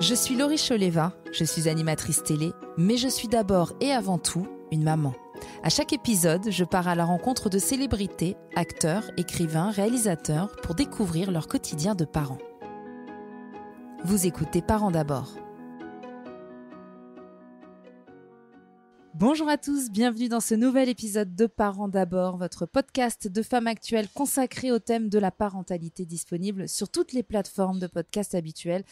Je suis Laurie Choleva, je suis animatrice télé, mais je suis d'abord et avant tout une maman. À chaque épisode, je pars à la rencontre de célébrités, acteurs, écrivains, réalisateurs pour découvrir leur quotidien de parents. Vous écoutez Parents d'abord. Bonjour à tous, bienvenue dans ce nouvel épisode de Parents d'abord, votre podcast de femmes actuelles consacré au thème de la parentalité disponible sur toutes les plateformes de podcast habituelles.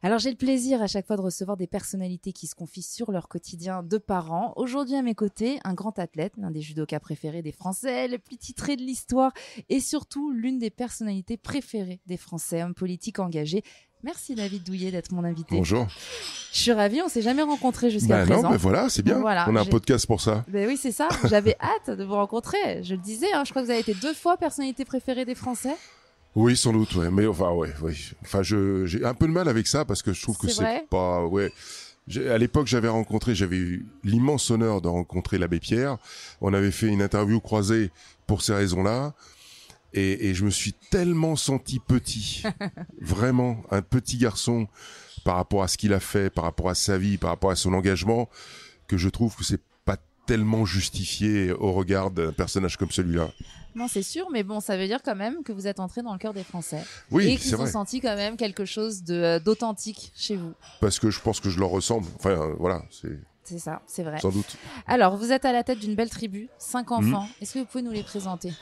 Alors j'ai le plaisir à chaque fois de recevoir des personnalités qui se confient sur leur quotidien de parents. Aujourd'hui à mes côtés, un grand athlète, l'un des judokas préférés des Français, le plus titré de l'histoire et surtout l'une des personnalités préférées des Français, homme politique engagé. Merci David Douillet d'être mon invité. Bonjour. Je suis ravie, on s'est jamais rencontrés jusqu'à présent. Non, mais voilà, c'est bien. Voilà, on a un podcast pour ça. Ben oui, c'est ça. J'avais hâte de vous rencontrer. Je le disais, je crois que vous avez été 2 fois personnalité préférée des Français. Oui, sans doute, ouais. Mais enfin, ouais. Enfin, j'ai un peu de mal avec ça parce que je trouve que c'est pas, ouais. À l'époque, j'avais eu l'immense honneur de rencontrer l'abbé Pierre. On avait fait une interview croisée pour ces raisons-là. Et je me suis tellement senti petit, vraiment un petit garçon par rapport à ce qu'il a fait, par rapport à sa vie, par rapport à son engagement, que je trouve que c'est pas tellement justifié au regard d'un personnage comme celui-là. Non, c'est sûr, mais bon, ça veut dire quand même que vous êtes entré dans le cœur des Français. Oui, et qu'ils ont senti quand même quelque chose d'authentique chez vous. Parce que je pense que je leur ressemble. Enfin, voilà, c'est ça, c'est vrai. Sans doute. Alors, vous êtes à la tête d'une belle tribu, 5 enfants. Est-ce que vous pouvez nous les présenter ?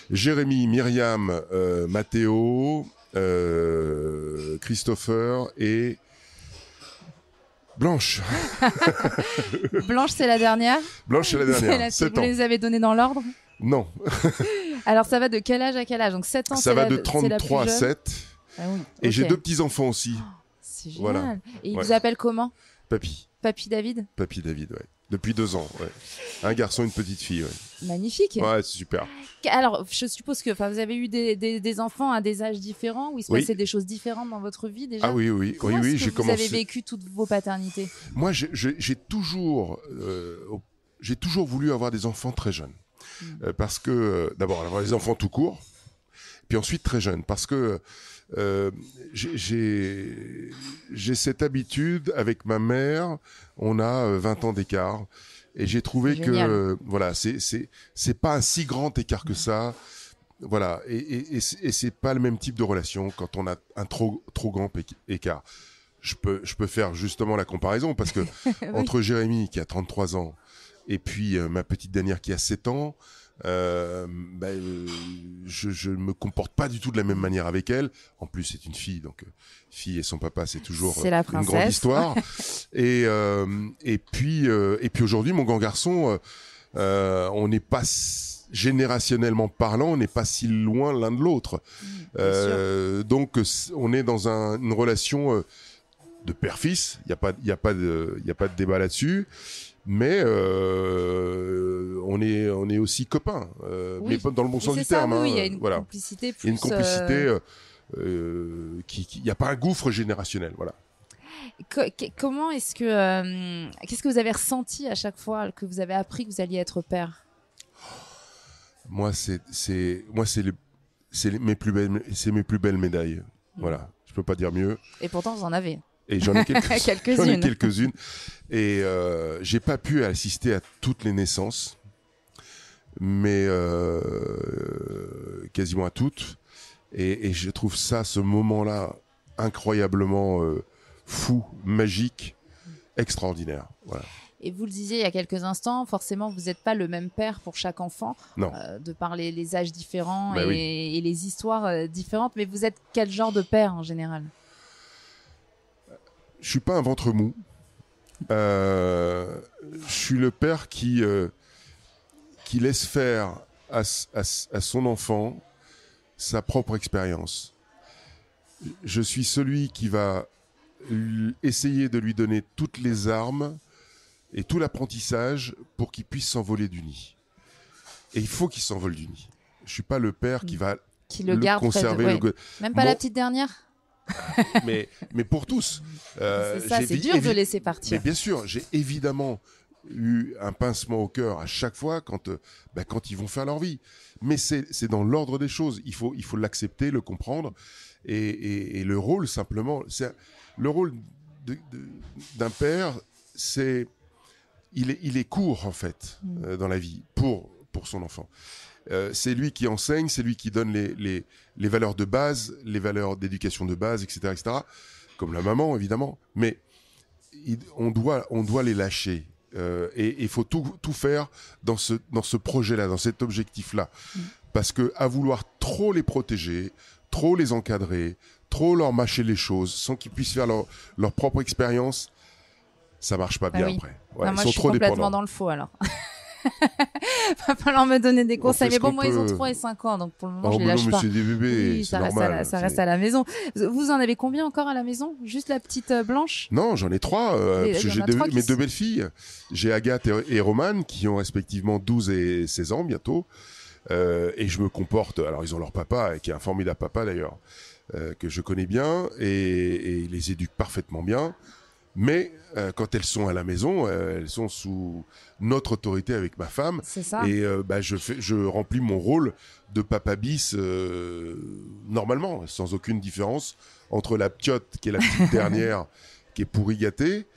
Jérémy, Myriam, Mathéo, Christopher et Blanche. Blanche, c'est la dernière ? Blanche, c'est la dernière. 7 ans. Vous les avez donnés dans l'ordre ? Non. Alors, ça va de quel âge à quel âge ? Donc, 7 ans, ça va de 33 à 7. Ah oui. Et j'ai 2 petits-enfants aussi. Oh, c'est génial. Voilà. Et ils vous appellent comment ? Papy. Papy David ? Papy David, ouais. Depuis 2 ans, ouais. Un garçon, une petite fille, ouais. Magnifique. Ouais, c'est super. Alors, je suppose que vous avez eu des enfants à des âges différents, où il se passait des choses différentes dans votre vie déjà. Ah oui. Comment est-ce que j'ai vous avez vécu toutes vos paternités ? Moi, j'ai toujours voulu avoir des enfants très jeunes. Parce que, d'abord, avoir des enfants tout court, puis ensuite très jeunes. Parce que j'ai cette habitude avec ma mère, on a 20 ans d'écart. Et j'ai trouvé que voilà, c'est pas un si grand écart que ça. Voilà, et c'est pas le même type de relation quand on a un trop grand écart. Je peux faire justement la comparaison parce que Oui. entre Jérémy qui a 33 ans et puis ma petite dernière qui a 7 ans, je me comporte pas du tout de la même manière avec elle. En plus, c'est une fille, donc fille et son papa, c'est toujours une grande histoire. et puis aujourd'hui, mon grand garçon, on n'est pas générationnellement parlant, on n'est pas si loin l'un de l'autre. Donc, on est dans une relation de père-fils. Il y a pas de débat là-dessus. Mais on est aussi copains, mais pas dans le bon sens du terme. Oui, il y a une complicité plus. Il y a une complicité il n'y a pas un gouffre générationnel, voilà. Comment est-ce que qu'est-ce que vous avez ressenti à chaque fois que vous avez appris que vous alliez être père ? Moi, c'est mes plus belles médailles. Voilà, je peux pas dire mieux. Et pourtant, vous en avez. Et j'en ai quelques-unes. J'en ai quelques-unes. Et j'ai pas pu assister à toutes les naissances, mais quasiment à toutes. Et je trouve ce moment-là, incroyablement fou, magique, extraordinaire. Voilà. Et vous le disiez il y a quelques instants, forcément, vous n'êtes pas le même père pour chaque enfant, de par les âges différents et les histoires différentes. Mais vous êtes quel genre de père en général ? Je suis pas un ventre mou. Je suis le père qui laisse faire à son enfant sa propre expérience. Je suis celui qui va essayer de lui donner toutes les armes et tout l'apprentissage pour qu'il puisse s'envoler du nid. Et il faut qu'il s'envole du nid. Je suis pas le père qui va le conserver. Même pas la petite dernière ? mais pour tous. C'est ça, c'est dur de laisser partir. Mais bien sûr, j'ai évidemment eu un pincement au cœur à chaque fois quand ils vont faire leur vie. Mais c'est dans l'ordre des choses. Il faut l'accepter, le comprendre. Et le rôle, simplement, le rôle d'un père, il est court en fait dans la vie pour son enfant. C'est lui qui enseigne, c'est lui qui donne les valeurs de base, les valeurs d'éducation de base, etc., etc. Comme la maman évidemment, mais on doit les lâcher. Et il faut tout faire dans ce projet-là, dans cet objectif-là. Parce que à vouloir trop les protéger, trop les encadrer, trop leur mâcher les choses, sans qu'ils puissent faire leur propre expérience, ça marche pas bien après. Ouais, moi, je suis complètement dans le faux alors. Va falloir me donner des conseils. Mais bon, moi, ils ont 3 et 5 ans, donc pour le moment, je les lâche pas. C'est des bébés, oui, c'est normal. Ça reste à la maison. Vous en avez combien encore à la maison? Juste la petite blanche? Non, j'en ai 3. Parce que j'ai mes 2 belles-filles. J'ai Agathe et Romane, qui ont respectivement 12 et 16 ans bientôt. Et je me comporte... Alors, ils ont leur papa, qui est un formidable papa d'ailleurs, que je connais bien, et il les éduque parfaitement bien. Mais quand elles sont à la maison, elles sont sous notre autorité avec ma femme. C'est ça. Et je remplis mon rôle de papa bis normalement, sans aucune différence entre la ptiote, qui est la petite dernière, qui est pourri gâtée,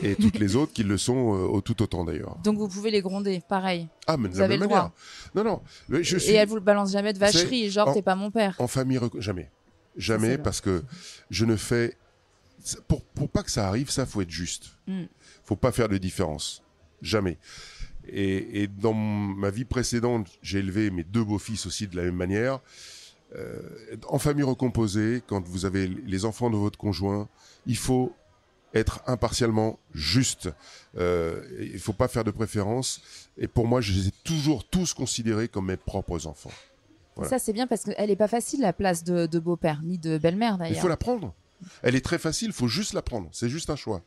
et toutes les autres qui le sont tout autant d'ailleurs. Donc vous pouvez les gronder, pareil. Ah, mais vous avez le droit. Non. Et elle vous le balance jamais de vacherie, genre t'es pas mon père. En famille, jamais, parce que je ne fais... Pour pas que ça arrive, ça faut être juste. Faut pas faire de différence, jamais. Et dans ma vie précédente, j'ai élevé mes 2 beaux-fils aussi de la même manière. En famille recomposée, quand vous avez les enfants de votre conjoint, il faut être impartialement juste. Il faut pas faire de préférence. Et pour moi, je les ai toujours tous considérés comme mes propres enfants. Voilà. Ça, c'est bien parce qu'elle est pas facile, la place de beau-père, ni de belle-mère d'ailleurs. Il faut la prendre. Elle est très facile, il faut juste la prendre. C'est juste un choix.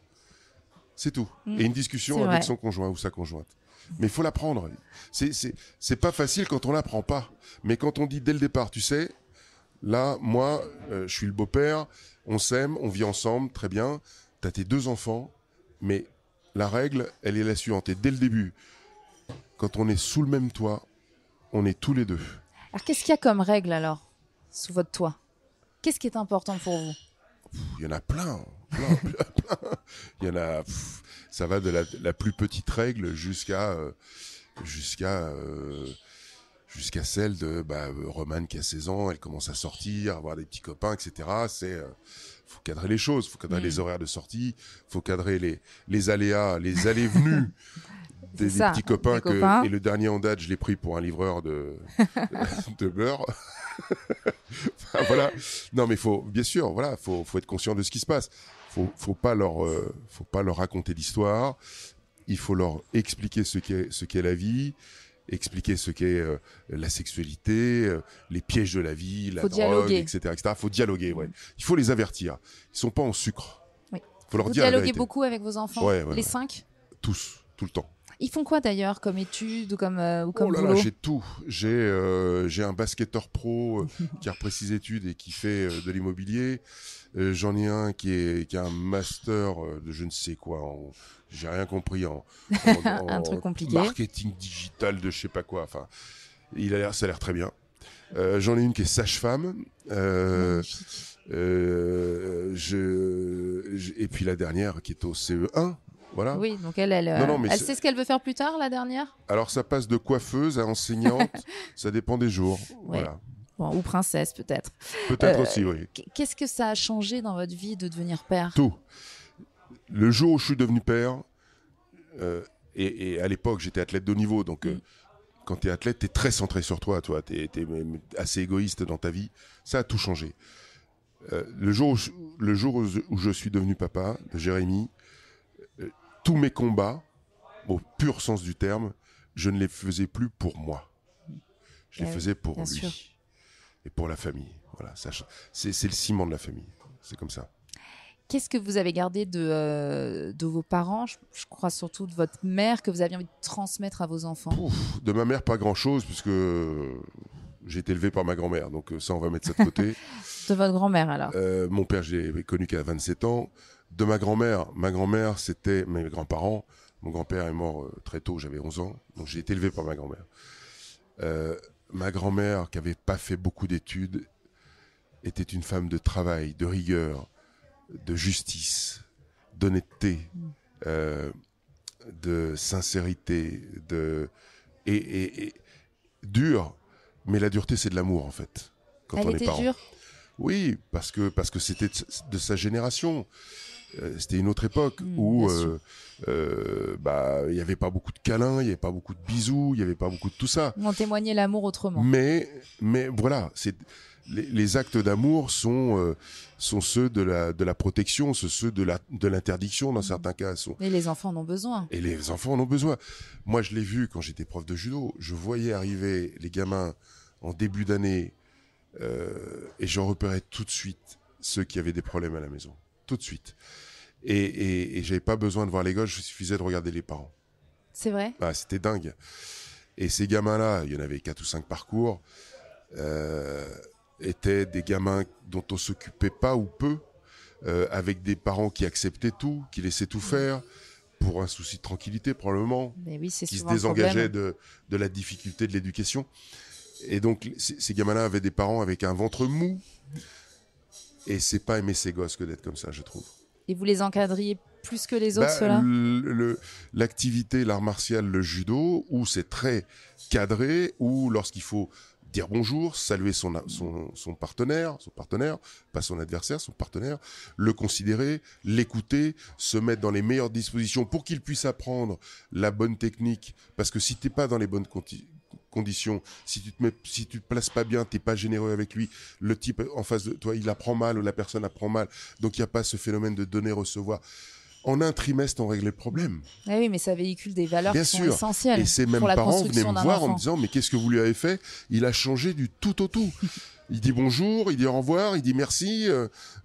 C'est tout. Et une discussion avec son conjoint ou sa conjointe. Mais il faut la prendre. C'est pas facile quand on la prend pas. Mais quand on dit dès le départ, tu sais, là, moi, je suis le beau-père, on s'aime, on vit ensemble, très bien. T'as tes 2 enfants, mais la règle, elle est la suivante. Et dès le début, quand on est sous le même toit, on est tous les 2. Alors, qu'est-ce qu'il y a comme règle alors, sous votre toit? Qu'est-ce qui est important pour vous? Il y en a plein. Il y en a. Ça va de la plus petite règle jusqu'à celle de Romane qui a 16 ans, elle commence à sortir, avoir des petits copains, etc. Faut cadrer les choses, faut cadrer les horaires de sortie, faut cadrer les aléas, les allées-venues des petits copains et le dernier en date, je l'ai pris pour un livreur de beurre. Enfin, voilà. Non, mais faut être conscient de ce qui se passe. Faut pas leur raconter l'histoire. Il faut leur expliquer ce qu'est la vie, expliquer ce qu'est la sexualité, les pièges de la vie, la drogue, etc., etc. Faut dialoguer, ouais. Il faut les avertir. Ils sont pas en sucre. Oui. Faut leur vous dire la dialoguez vérité. beaucoup avec vos enfants, les 5? Tous, tout le temps. Ils font quoi d'ailleurs comme études ou comme oh là boulot? Là, j'ai tout. J'ai un basketteur pro qui a repris ses études et qui fait de l'immobilier. J'en ai un qui a un master de je ne sais quoi. J'ai rien compris en un truc compliqué. Marketing digital de je sais pas quoi. Enfin, ça a l'air très bien. J'en ai une qui est sage-femme. Et puis la dernière qui est au CE1. Voilà. Oui, donc elle sait ce qu'elle veut faire plus tard, la dernière? Alors, ça passe de coiffeuse à enseignante, ça dépend des jours. Ouais. Voilà. Bon, ou princesse, peut-être. Peut-être aussi, oui. Qu'est-ce que ça a changé dans votre vie de devenir père? Tout. Le jour où je suis devenu père, et à l'époque, j'étais athlète de haut niveau, donc quand tu es athlète, tu es très centré sur toi, tu es assez égoïste dans ta vie. Ça a tout changé. Le jour où je suis devenu papa de Jérémy, tous mes combats, au pur sens du terme, je ne les faisais plus pour moi. Je les faisais pour lui sûr. et pour la famille. Voilà, c'est le ciment de la famille. C'est comme ça. Qu'est-ce que vous avez gardé de vos parents? Je crois surtout de votre mère, que vous aviez envie de transmettre à vos enfants. De ma mère, pas grand-chose, puisque j'ai été élevé par ma grand-mère. Donc ça, on va mettre ça de côté. De votre grand-mère, alors? Mon père, je l'ai connu qu'à 27 ans. De ma grand-mère, c'était mes grands-parents. Mon grand-père est mort très tôt, j'avais 11 ans. Donc j'ai été élevé par ma grand-mère. Ma grand-mère, qui n'avait pas fait beaucoup d'études, était une femme de travail, de rigueur, de justice, d'honnêteté, de sincérité, et dur, mais la dureté, c'est de l'amour, en fait, quand Elle on est était parent. dure. Oui, parce que c'était de sa génération. C'était une autre époque où il y avait pas beaucoup de câlins, il y avait pas beaucoup de bisous, il y avait pas beaucoup de tout ça. On témoignait l'amour autrement. Mais voilà, les actes d'amour sont ceux de la protection, ceux de l'interdiction dans certains cas. Et les enfants en ont besoin. Et les enfants en ont besoin. Moi, je l'ai vu quand j'étais prof de judo. Je voyais arriver les gamins en début d'année et je repérais tout de suite ceux qui avaient des problèmes à la maison. Tout de suite. Et j'avais pas besoin de voir les gosses, il suffisait de regarder les parents. C'est vrai ? Ah, c'était dingue. Et ces gamins-là, il y en avait 4 ou 5 parcours, étaient des gamins dont on s'occupait pas ou peu, avec des parents qui acceptaient tout, qui laissaient tout faire, pour un souci de tranquillité probablement, mais oui, c'est qui se souvent désengageaient de la difficulté de l'éducation. Et donc ces gamins-là avaient des parents avec un ventre mou. Et c'est pas aimer ses gosses que d'être comme ça, je trouve. Et vous les encadriez plus que les autres, ceux-là ? L'activité, l'art martial, le judo, où c'est très cadré, où lorsqu'il faut dire bonjour, saluer son partenaire, pas son adversaire, son partenaire, le considérer, l'écouter, se mettre dans les meilleures dispositions pour qu'il puisse apprendre la bonne technique. Parce que si t'es pas dans les bonnes conditions, si tu te places pas bien, t'es pas généreux avec lui, le type en face de toi, il apprend mal ou la personne apprend mal. Donc il y a pas ce phénomène de donner-recevoir. En un trimestre, on règle le problème. Ah oui, mais ça véhicule des valeurs qui sont essentielles. Et ces mêmes pour la parents venaient me voir enfant. en me disant, mais qu'est-ce que vous lui avez fait ? Il a changé du tout au tout. Il dit bonjour, il dit au revoir, il dit merci.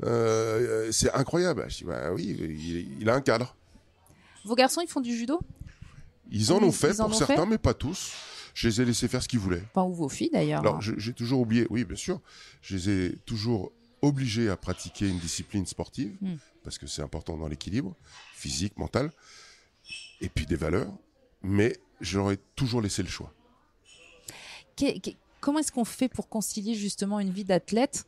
C'est incroyable. Je dis, bah oui, il a un cadre. Vos garçons, ils font du judo ? Ils en ont fait pour certains, mais pas tous. Je les ai laissés faire ce qu'ils voulaient. Enfin, ou vos filles d'ailleurs. Alors, j'ai toujours oublié, oui, bien sûr, je les ai toujours obligés à pratiquer une discipline sportive, parce que c'est important dans l'équilibre physique, mental, et puis des valeurs, mais je leur ai toujours laissé le choix. Comment est-ce qu'on fait pour concilier justement une vie d'athlète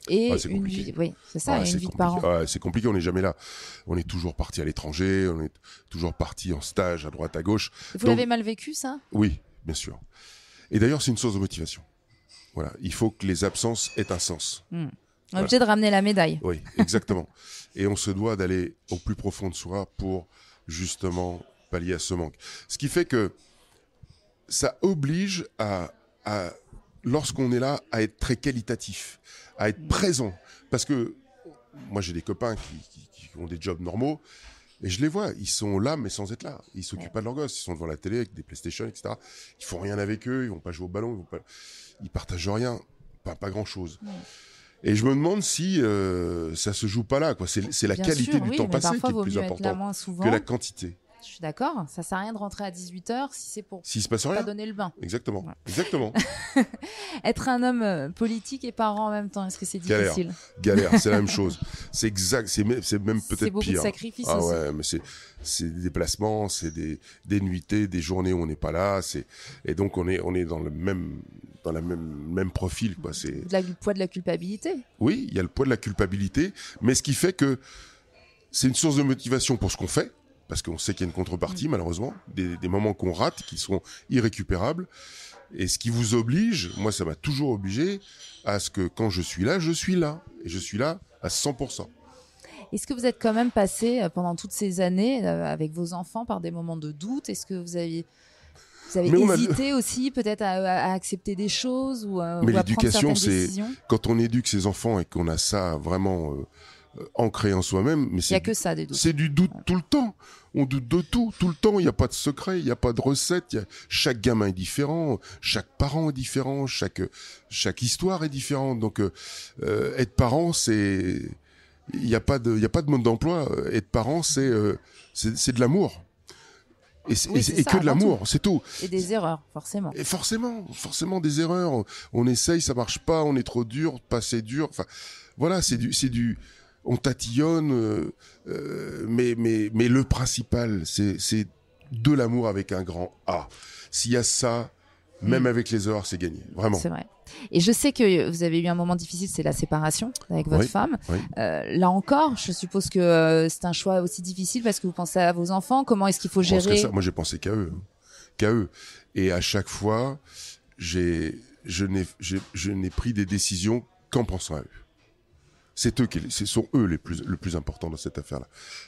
et une vie, oui, c'est ça, et une vie de parent. C'est compliqué, on n'est jamais là. On est toujours parti à l'étranger, on est toujours parti en stage à droite, à gauche. Vous l'avez mal vécu, ça ? Oui, bien sûr. Et d'ailleurs, c'est une source de motivation. Voilà, il faut que les absences aient un sens. On est obligé de ramener la médaille. Oui, exactement. Et on se doit d'aller au plus profond de soi pour justement pallier à ce manque. Ce qui fait que ça oblige à lorsqu'on est là, à être très qualitatif, à être présent. Parce que moi, j'ai des copains qui ont des jobs normaux, et je les vois, ils sont là, mais sans être là. Ils s'occupent pas de leurs gosses, ils sont devant la télé avec des PlayStation, etc. Ils font rien avec eux, ils vont pas jouer au ballon, ils partagent rien, pas grand-chose. Et je me demande si ça se joue pas là, quoi. C'est la qualité du temps passé qui est le plus important que la quantité. Je suis d'accord, ça sert à rien de rentrer à 18h si c'est pour s'il se passe rien. Pas donner le bain. Exactement, exactement. Être un homme politique et parent en même temps, est-ce que c'est difficile ? Galère, c'est la même chose. C'est exact, c'est même peut-être c'est beaucoup pire. De sacrifices ah aussi. Ouais, mais c'est des déplacements, c'est des nuitées, des journées où on n'est pas là, et donc on est dans le même profil, quoi. C'est le poids de la culpabilité. Oui, il y a le poids de la culpabilité, mais ce qui fait que c'est une source de motivation pour ce qu'on fait. Parce qu'on sait qu'il y a une contrepartie, malheureusement, des moments qu'on rate, qui sont irrécupérables. Et ce qui vous oblige, moi ça m'a toujours obligé, à ce que quand je suis là. Et je suis là à 100%. Est-ce que vous êtes quand même passé, pendant toutes ces années, avec vos enfants, par des moments de doute ? Est-ce que vous avez hésité aussi peut-être à accepter des choses ou à l'éducation, c'est décisions ? quand on éduque ses enfants et qu'on a ça vraiment ancré en soi-même. Mais il n'y a que ça, des doutes. C'est du doute tout le temps. On doute de tout le temps. Il n'y a pas de secret, il n'y a pas de recette. Chaque gamin est différent, chaque parent est différent, chaque histoire est différente. Donc, être parent, il n'y a pas de mode d'emploi. Être parent, c'est de l'amour. Et que de l'amour, c'est tout. Et des erreurs, forcément. Et forcément des erreurs. On essaye, ça marche pas, on est trop dur, pas assez dur. Enfin, voilà, c'est du. On tatillonne, mais le principal, c'est de l'amour avec un grand A. S'il y a ça, Même avec les heures, c'est gagné, vraiment. C'est vrai. Et je sais que vous avez eu un moment difficile, c'est la séparation avec votre femme. Oui. Là encore, je suppose que c'est un choix aussi difficile parce que vous pensez à vos enfants. Comment est-ce qu'il faut gérer? Moi, j'ai pensé qu'à eux. Et à chaque fois, je n'ai pris des décisions qu'en pensant à eux. Ce sont eux le plus important dans cette affaire-là.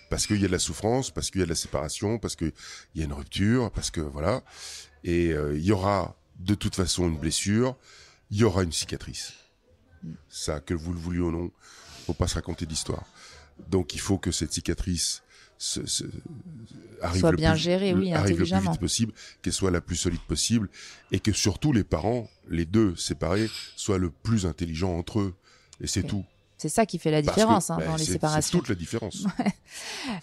Parce qu'il y a de la souffrance, parce qu'il y a de la séparation, parce qu'il y a une rupture, parce que voilà. Et il y aura de toute façon une blessure, il y aura une cicatrice. Ça, que vous le vouliez ou non, faut pas se raconter d'histoire. Donc il faut que cette cicatrice arrive le plus vite possible, qu'elle soit la plus solide possible, et que surtout les parents, les deux séparés, soient le plus intelligents entre eux. Et c'est tout. C'est ça qui fait la différence dans les séparations. C'est toute la différence.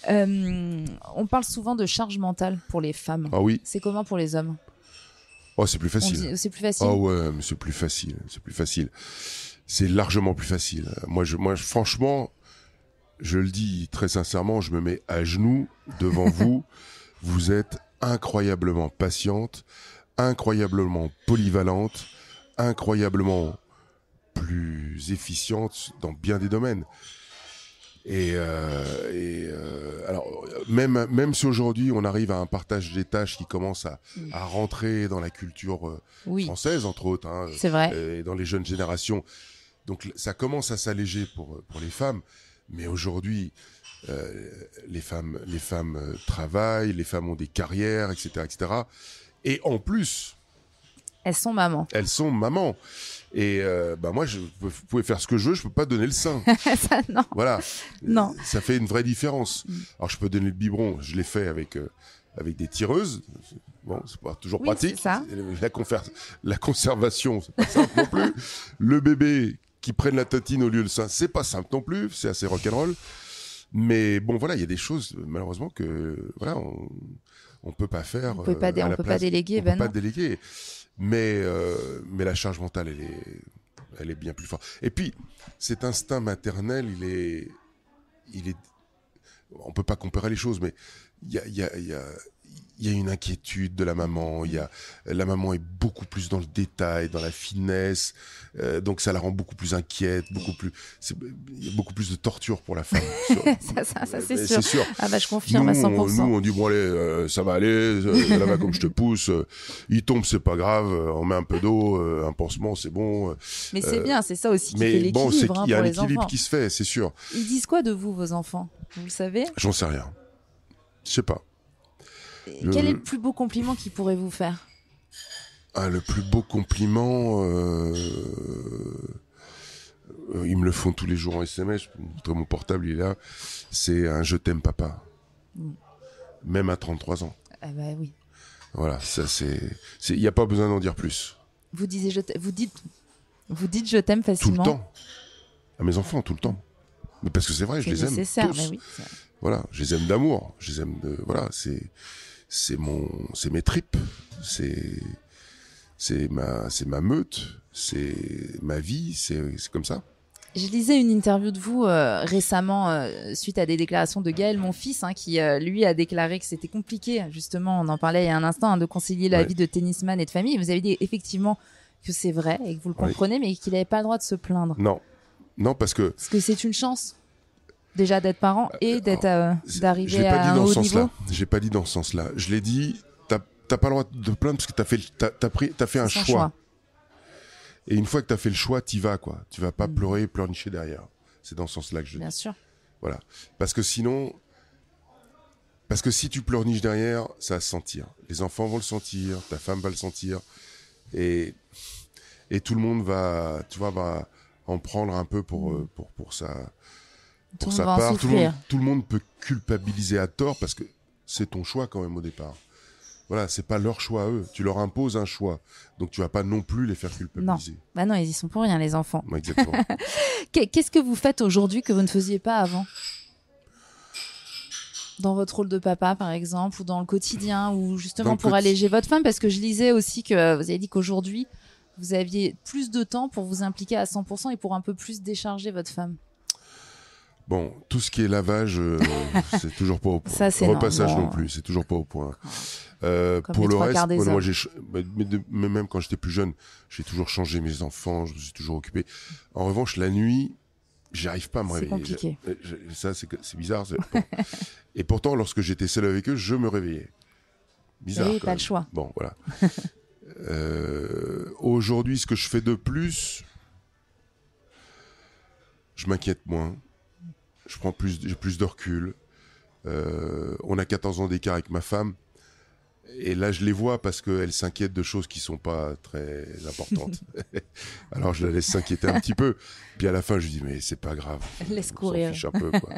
On parle souvent de charge mentale pour les femmes. Ah oui. C'est comment pour les hommes? Oh, c'est plus facile. C'est plus facile. Ah ouais, mais c'est plus facile. C'est plus facile. C'est largement plus facile. Moi, franchement, je le dis très sincèrement, je me mets à genoux devant vous. Vous êtes incroyablement patiente, incroyablement polyvalente, incroyablement plus efficiente dans bien des domaines. Alors même si aujourd'hui on arrive à un partage des tâches qui commence à rentrer dans la culture française entre autres, c'est vrai, et dans les jeunes générations, donc ça commence à s'alléger pour les femmes, mais aujourd'hui les femmes travaillent, les femmes ont des carrières, etc., et en plus elles sont mamans. Et moi, vous pouvez faire ce que je veux, je peux pas donner le sein. Ça, non. Voilà. Non. Ça fait une vraie différence. Alors, je peux donner le biberon, je l'ai fait avec des tireuses. Bon, c'est pas toujours pratique. C'est ça. La conservation, c'est pas simple non plus. Le bébé qui prenne la tatine au lieu de sein, c'est pas simple non plus. C'est assez rock'n'roll. Mais bon, voilà, il y a des choses, malheureusement, que voilà, on peut pas faire. On peut pas déléguer. On peut pas déléguer. Mais la charge mentale, elle est bien plus forte. Et puis, cet instinct maternel, on peut pas comparer les choses, mais il y a une inquiétude de la maman. La maman est beaucoup plus dans le détail, dans la finesse, donc ça la rend beaucoup plus inquiète, il y a beaucoup plus de torture pour la femme. ça c'est sûr. Ah bah je confirme à 100%. Nous on dit bon allez, ça va aller, là va comme je te pousse, il tombe c'est pas grave, on met un peu d'eau, un pansement c'est bon. Mais c'est bien, c'est ça aussi qui fait l'équilibre pour les enfants. Il y a un équilibre qui se fait, c'est sûr. Ils disent quoi de vous, vos enfants? Vous le savez? J'en sais rien. Je sais pas. Quel est le plus beau compliment qu'ils pourraient vous faire? Le plus beau compliment, ils me le font tous les jours en SMS. Je peux vous montrer mon portable, il est là. C'est un je t'aime papa. Même à 33 ans. Ah bah oui. Voilà, ça il n'y a pas besoin d'en dire plus. Vous dites je t'aime facilement. Tout le temps. À mes enfants, tout le temps. Mais parce que c'est vrai, je les aime tous. Mais oui, voilà, je les aime d'amour. Je les aime voilà, c'est mes tripes, c'est ma meute, c'est ma vie, c'est comme ça. Je lisais une interview de vous récemment suite à des déclarations de Gaël, mon fils, qui lui a déclaré que c'était compliqué, justement, on en parlait il y a un instant, de concilier la vie de tennisman et de famille. Vous avez dit effectivement que c'est vrai et que vous le comprenez, mais qu'il n'avait pas le droit de se plaindre. Non, parce que c'est une chance. Déjà d'être parent et d'arriver à un haut niveau. J'ai pas dit dans ce sens-là. Je l'ai dit, t'as pas le droit de te plaindre parce que t'as fait un choix. Et une fois que t'as fait le choix, t'y vas, quoi. Tu vas pas pleurer et pleurnicher derrière. C'est dans ce sens-là que je dis. Bien sûr. Voilà. Parce que si tu pleurniches derrière, ça va se sentir. Les enfants vont le sentir, ta femme va le sentir. Et tout le monde va en prendre un peu pour ça. Pour sa part, tout le monde peut culpabiliser à tort parce que c'est ton choix quand même au départ. Voilà, c'est pas leur choix à eux. Tu leur imposes un choix, donc tu vas pas non plus les faire culpabiliser. Non, ils y sont pour rien les enfants. Exactement. Qu'est-ce que vous faites aujourd'hui que vous ne faisiez pas avant? Dans votre rôle de papa, par exemple, ou dans le quotidien, ou justement pour alléger votre femme, parce que je lisais aussi que vous avez dit qu'aujourd'hui vous aviez plus de temps pour vous impliquer à 100% et pour un peu plus décharger votre femme. Bon, tout ce qui est lavage, c'est toujours pas au point. Ça, c'est repassage non plus, c'est toujours pas au point. Pour le reste, moi, même quand j'étais plus jeune, j'ai toujours changé mes enfants, je me suis toujours occupé. En revanche, la nuit, j'arrive pas à me réveiller. C'est compliqué. Ça, c'est bizarre. Bon. Et pourtant, lorsque j'étais seul avec eux, je me réveillais. Bizarre. T'as le choix. Bon, voilà. Aujourd'hui, ce que je fais de plus, je m'inquiète moins. J'ai plus de recul. On a 14 ans d'écart avec ma femme. Et là, je les vois parce qu'elle s'inquiète de choses qui sont pas très importantes. Alors, je la laisse s'inquiéter un petit peu. Puis à la fin, je lui dis, mais c'est pas grave. Laisse courir. On s'en fiche un peu, quoi.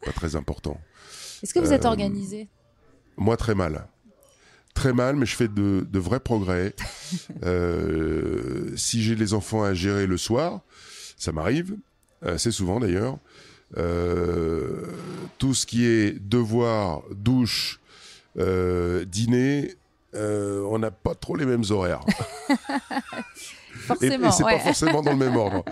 Pas très important. Est-ce que vous êtes organisé? Moi, très mal. Très mal, mais je fais de vrais progrès. Si j'ai les enfants à gérer le soir, ça m'arrive, assez souvent d'ailleurs. Tout ce qui est devoir, douche, dîner, on n'a pas trop les mêmes horaires. Forcément, et c'est pas forcément dans le même ordre.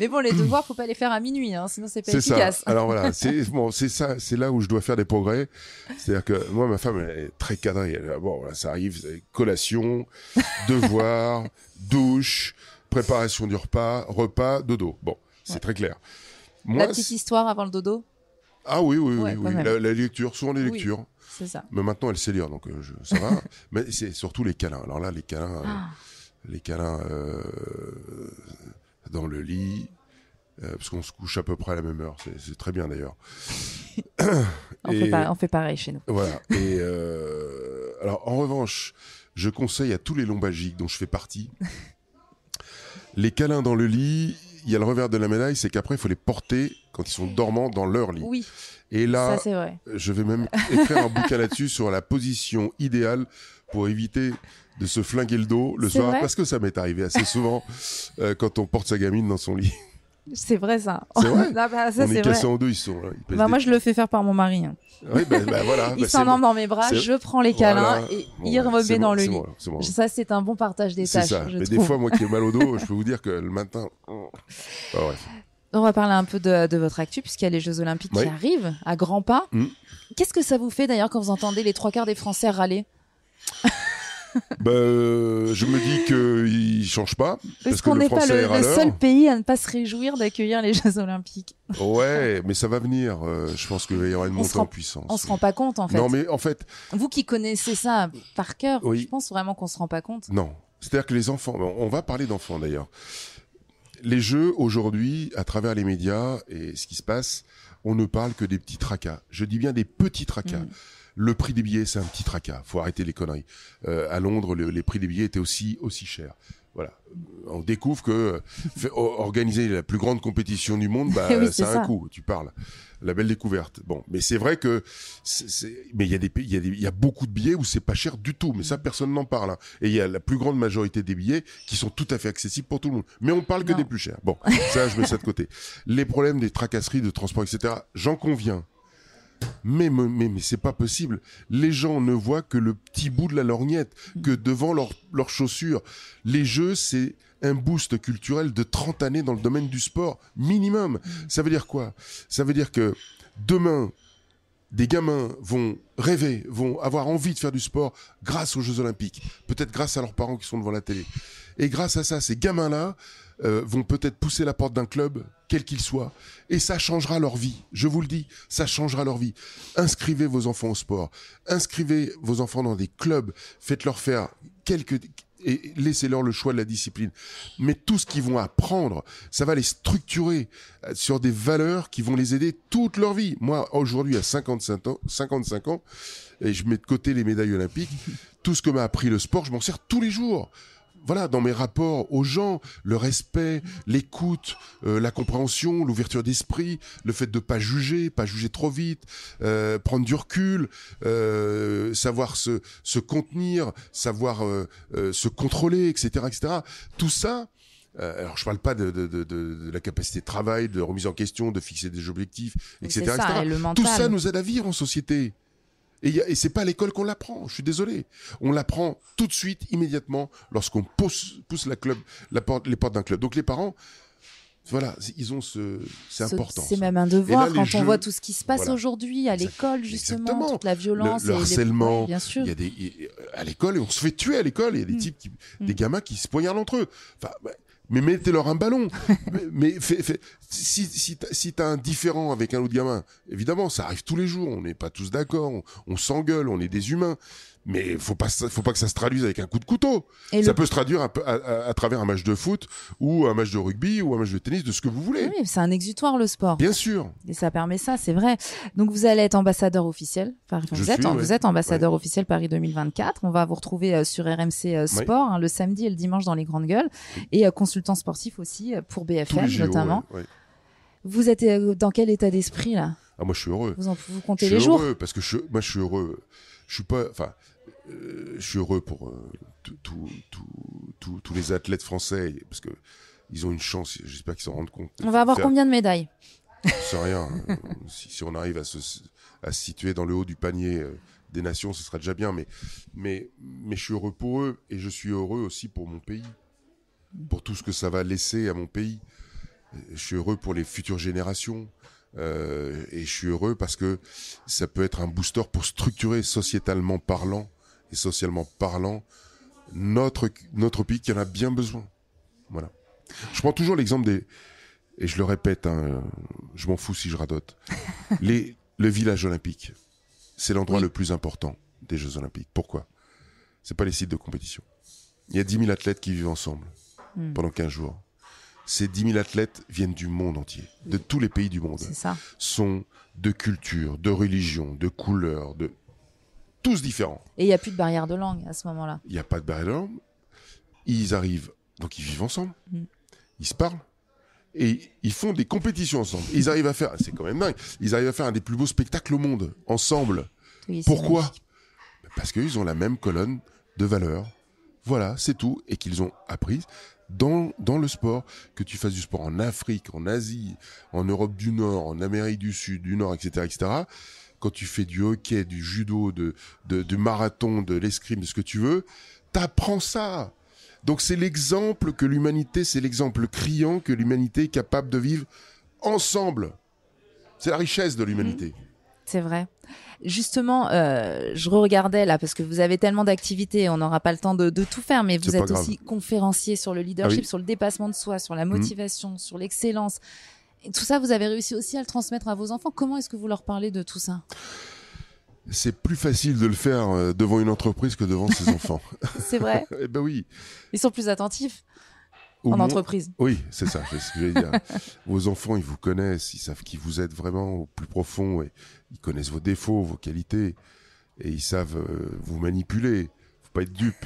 Mais bon, les devoirs, faut pas les faire à minuit, hein, sinon c'est pas efficace. Ça. Alors voilà, c'est ça, c'est là où je dois faire des progrès. C'est-à-dire que moi, ma femme, elle est très cadrée. Bon, voilà, ça arrive, collation, devoir, douche, préparation du repas, dodo. Bon, c'est très clair. Moi, la petite histoire avant le dodo. Ah oui. La lecture, souvent les lectures. C'est ça. Mais maintenant, elle sait lire, donc ça va. Mais c'est surtout les câlins. Alors là, les câlins dans le lit, parce qu'on se couche à peu près à la même heure. C'est très bien d'ailleurs. On fait pareil chez nous. Voilà. Et alors, en revanche, je conseille à tous les lombalgiques dont je fais partie, les câlins dans le lit, il y a le revers de la médaille, c'est qu'après, il faut les porter quand ils sont dormants dans leur lit. Oui. Et là, ça, c'est vrai. Je vais même écrire un bouquin là-dessus sur la position idéale pour éviter de se flinguer le dos le soir, parce que ça m'est arrivé assez souvent quand on porte sa gamine dans son lit. C'est vrai ça. C'est vrai. Ça, on est cassés en deux, ils sont là. Moi, je le fais faire par mon mari. Hein. Oui, voilà. Il s'endorme dans mes bras, je prends les câlins et il me met dans le lit. Bon. Ça, c'est un bon partage des tâches. C'est ça. Mais des fois, moi qui ai mal au dos, je peux vous dire que le matin... bref. On va parler un peu de votre actu, puisqu'il y a les Jeux Olympiques qui arrivent à grands pas. Qu'est-ce que ça vous fait d'ailleurs quand vous entendez les 3/4 des Français râler? Je me dis qu'ils ne changent pas. Parce qu'on n'est pas le seul pays à ne pas se réjouir d'accueillir les Jeux Olympiques. Ouais, mais ça va venir. Je pense qu'il va y aura une montée en puissance. On ne se rend pas compte, en fait. Non, mais en fait... Vous qui connaissez ça par cœur, je pense vraiment qu'on ne se rend pas compte. Non. C'est-à-dire que les enfants... On va parler d'enfants, d'ailleurs. Les Jeux, aujourd'hui, à travers les médias et ce qui se passe, on ne parle que des petits tracas. Je dis bien des petits tracas. Le prix des billets, c'est un petit tracas. Faut arrêter les conneries. À Londres, les prix des billets étaient aussi chers. Voilà. On découvre que organiser la plus grande compétition du monde, ça a un coût. Tu parles. La belle découverte. Bon, mais c'est vrai que mais il y a beaucoup de billets où c'est pas cher du tout. Mais ça, personne n'en parle. Hein. Et il y a la plus grande majorité des billets qui sont tout à fait accessibles pour tout le monde. Mais on parle que des plus chers. Bon, ça, je mets ça de côté. Les problèmes des tracasseries de transport, etc. J'en conviens. Mais c'est pas possible. Les gens ne voient que le petit bout de la lorgnette, que devant leurs chaussures. Les Jeux, c'est un boost culturel de 30 années dans le domaine du sport, minimum. Ça veut dire quoi? Ça veut dire que demain, des gamins vont rêver, vont avoir envie de faire du sport grâce aux Jeux Olympiques. Peut-être grâce à leurs parents qui sont devant la télé. Et grâce à ça, ces gamins-là vont peut-être pousser la porte d'un club, quel qu'il soit, et ça changera leur vie. Je vous le dis, ça changera leur vie. Inscrivez vos enfants au sport, inscrivez vos enfants dans des clubs, faites-leur faire et laissez-leur le choix de la discipline. Mais tout ce qu'ils vont apprendre, ça va les structurer sur des valeurs qui vont les aider toute leur vie. Moi, aujourd'hui, à 55 ans, et je mets de côté les médailles olympiques, tout ce que m'a appris le sport, je m'en sers tous les jours. Voilà, dans mes rapports aux gens, le respect, l'écoute, la compréhension, l'ouverture d'esprit, le fait de pas juger trop vite, prendre du recul, savoir se contenir, savoir se contrôler, etc., etc. Tout ça. Alors, je parle pas de la capacité de travail, de remise en question, de fixer des objectifs, etc., c'est ça, etc. Tout ça nous aide à vivre en société. Et c'est pas à l'école qu'on l'apprend, je suis désolé. On l'apprend tout de suite, immédiatement, lorsqu'on pousse les portes d'un club. Donc les parents, Voilà, c'est important. C'est même un devoir quand on voit tout ce qui se passe aujourd'hui à l'école, justement, exactement. Toute la violence, le harcèlement. bien sûr. À l'école, et on se fait tuer à l'école. Il y a des types, des gamins qui se poignardent entre eux. Enfin, mais mettez-leur un ballon. Si t'as un différend avec un autre gamin, évidemment, ça arrive tous les jours. On n'est pas tous d'accord. On s'engueule. On est des humains. Mais faut pas que ça se traduise avec un coup de couteau. Ça peut se traduire à travers un match de foot ou un match de rugby ou un match de tennis, de ce que vous voulez. Oui, c'est un exutoire, le sport. Bien sûr. Et ça permet ça, c'est vrai. Donc vous allez être ambassadeur officiel. Vous êtes ambassadeur officiel Paris 2024. On va vous retrouver sur RMC Sport le samedi et le dimanche dans les Grandes Gueules et consultant sportif aussi pour BFM notamment. Vous êtes dans quel état d'esprit là? Moi je suis heureux. Vous comptez les jours? Je suis heureux parce que moi je suis heureux. Je suis pas, je suis heureux pour tous les athlètes français parce que ils ont une chance. J'espère qu'ils s'en rendent compte. On va avoir combien de médailles? C'est rien. Si on arrive à se situer dans le haut du panier des nations, ce sera déjà bien. Mais je suis heureux pour eux et je suis heureux aussi pour mon pays, pour tout ce que ça va laisser à mon pays. Je suis heureux pour les futures générations. Et je suis heureux parce que ça peut être un booster pour structurer sociétalement parlant et socialement parlant notre pays qui en a bien besoin. Voilà. Je prends toujours l'exemple et je le répète, je m'en fous si je radote. Le village olympique, c'est l'endroit le plus important des Jeux Olympiques. Pourquoi? C'est pas les sites de compétition. Il y a 10 000 athlètes qui vivent ensemble pendant 15 jours. Ces 10 000 athlètes viennent du monde entier, de tous les pays du monde. C'est ça. Sont de culture, de religion, de couleur, tous différents. Et il n'y a plus de barrière de langue à ce moment-là. Il n'y a pas de barrière de langue. Ils arrivent, donc ils vivent ensemble. Ils se parlent. Et ils font des compétitions ensemble. Ils arrivent à faire, c'est quand même dingue, ils arrivent à faire un des plus beaux spectacles au monde, ensemble. Oui, pourquoi? Parce qu'ils ont la même colonne de valeurs. Voilà, c'est tout. Et qu'ils ont appris dans le sport, que tu fasses du sport en Afrique, en Asie, en Europe du Nord, en Amérique du Sud, du Nord, etc., quand tu fais du hockey, du judo, du marathon, de l'escrime, de ce que tu veux, t'apprends ça. Donc c'est l'exemple c'est l'exemple criant que l'humanité est capable de vivre ensemble. C'est la richesse de l'humanité. C'est vrai. Justement, je regardais là parce que vous avez tellement d'activités, on n'aura pas le temps de tout faire, mais vous êtes aussi conférencier sur le leadership, sur le dépassement de soi, sur la motivation, sur l'excellence. Et tout ça, vous avez réussi aussi à le transmettre à vos enfants. Comment est-ce que vous leur parlez de tout ça? C'est plus facile de le faire devant une entreprise que devant ses enfants. C'est vrai? Eh ben oui. Ils sont plus attentifs en entreprise. Oui, c'est ça, c'est ce que j'allais dire. Vos enfants, ils vous connaissent, ils savent qui vous êtes vraiment au plus profond, et ils connaissent vos défauts, vos qualités, et ils savent vous manipuler. Faut pas être dupe.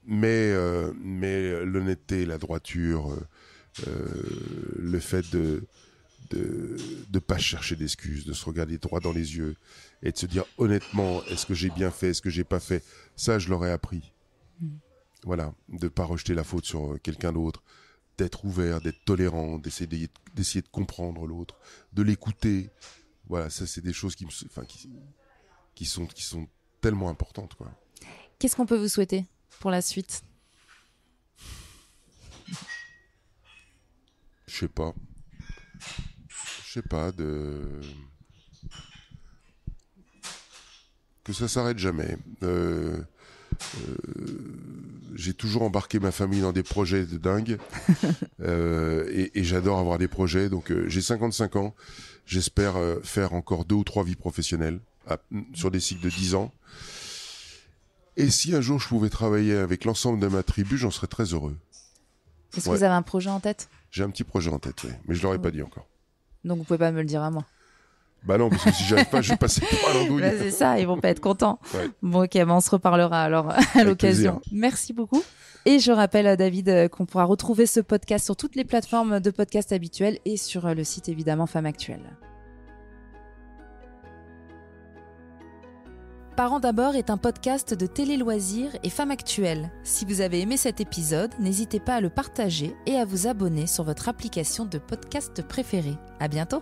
Mais l'honnêteté, la droiture, le fait de pas chercher d'excuses, de se regarder droit dans les yeux et de se dire honnêtement, est-ce que j'ai bien fait, est-ce que j'ai pas fait, ça je l'aurais appris. Voilà, de pas rejeter la faute sur quelqu'un d'autre, d'être ouvert, d'être tolérant, d'essayer de comprendre l'autre, de l'écouter. Voilà, ça c'est des choses qui sont tellement importantes, quoi. Qu'est-ce qu'on peut vous souhaiter pour la suite? Je sais pas, que ça s'arrête jamais. J'ai toujours embarqué ma famille dans des projets de dingue et j'adore avoir des projets. Donc j'ai 55 ans, j'espère faire encore 2 ou 3 vies professionnelles sur des cycles de 10 ans. Et si un jour je pouvais travailler avec l'ensemble de ma tribu, j'en serais très heureux. Est-ce que vous avez un projet en tête? J'ai un petit projet en tête, oui, mais je l'aurais pas dit encore. Donc vous pouvez pas me le dire à moi. Bah non, parce que si j'arrive pas, je vais passer par l'andouille. C'est ça, ils vont pas être contents. Ouais. Bon, ok, on se reparlera alors à l'occasion. Plaisir. Merci beaucoup. Et je rappelle, David, qu'on pourra retrouver ce podcast sur toutes les plateformes de podcast habituelles et sur le site évidemment Femmes Actuelles. Parents d'abord est un podcast de Télé Loisirs et Femmes Actuelles. Si vous avez aimé cet épisode, n'hésitez pas à le partager et à vous abonner sur votre application de podcast préférée. À bientôt.